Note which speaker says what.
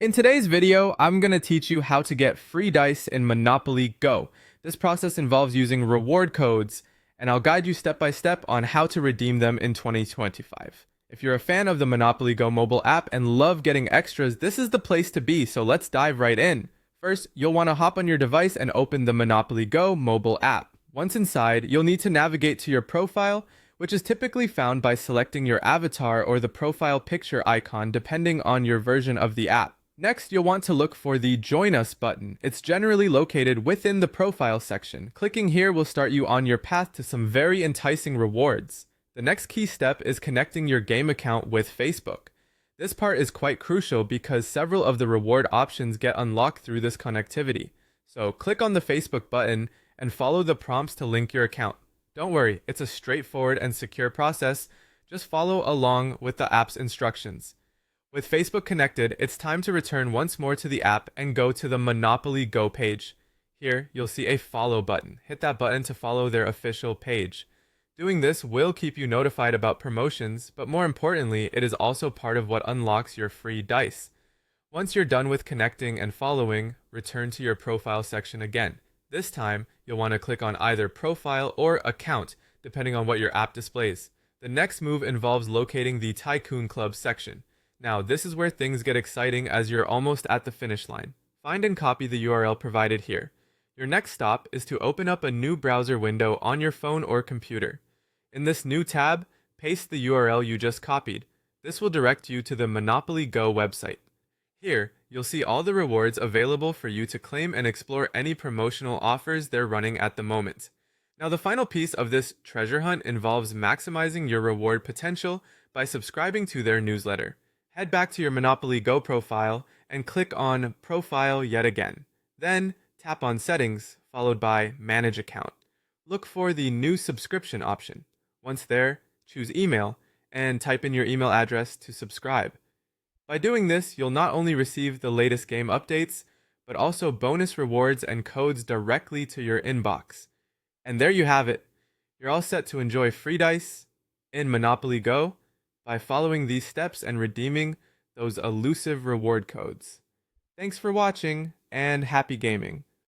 Speaker 1: In today's video, I'm going to teach you how to get free dice in Monopoly Go. This process involves using reward codes, and I'll guide you step by step on how to redeem them in 2025. If you're a fan of the Monopoly Go mobile app and love getting extras, this is the place to be, so let's dive right in. First, you'll want to hop on your device and open the Monopoly Go mobile app. Once inside, you'll need to navigate to your profile, which is typically found by selecting your avatar or the profile picture icon depending on your version of the app. Next, you'll want to look for the Join Us button. It's generally located within the profile section. Clicking here will start you on your path to some very enticing rewards. The next key step is connecting your game account with Facebook. This part is quite crucial because several of the reward options get unlocked through this connectivity. So click on the Facebook button and follow the prompts to link your account. Don't worry, it's a straightforward and secure process. Just follow along with the app's instructions. With Facebook connected, it's time to return once more to the app and go to the Monopoly Go page. Here, you'll see a follow button. Hit that button to follow their official page. Doing this will keep you notified about promotions, but more importantly, it is also part of what unlocks your free dice. Once you're done with connecting and following, return to your profile section again. This time, you'll want to click on either Profile or Account, depending on what your app displays. The next move involves locating the Tycoon Club section. Now, this is where things get exciting as you're almost at the finish line. Find and copy the URL provided here. Your next stop is to open up a new browser window on your phone or computer. In this new tab, paste the URL you just copied. This will direct you to the Monopoly Go website. Here, you'll see all the rewards available for you to claim and explore any promotional offers they're running at the moment. Now, the final piece of this treasure hunt involves maximizing your reward potential by subscribing to their newsletter. Head back to your Monopoly Go profile and click on Profile yet again. Then tap on Settings, followed by Manage Account. Look for the New Subscription option. Once there, choose Email and type in your email address to subscribe. By doing this, you'll not only receive the latest game updates, but also bonus rewards and codes directly to your inbox. And there you have it. You're all set to enjoy free dice in Monopoly Go by following these steps and redeeming those elusive reward codes. Thanks for watching, and happy gaming.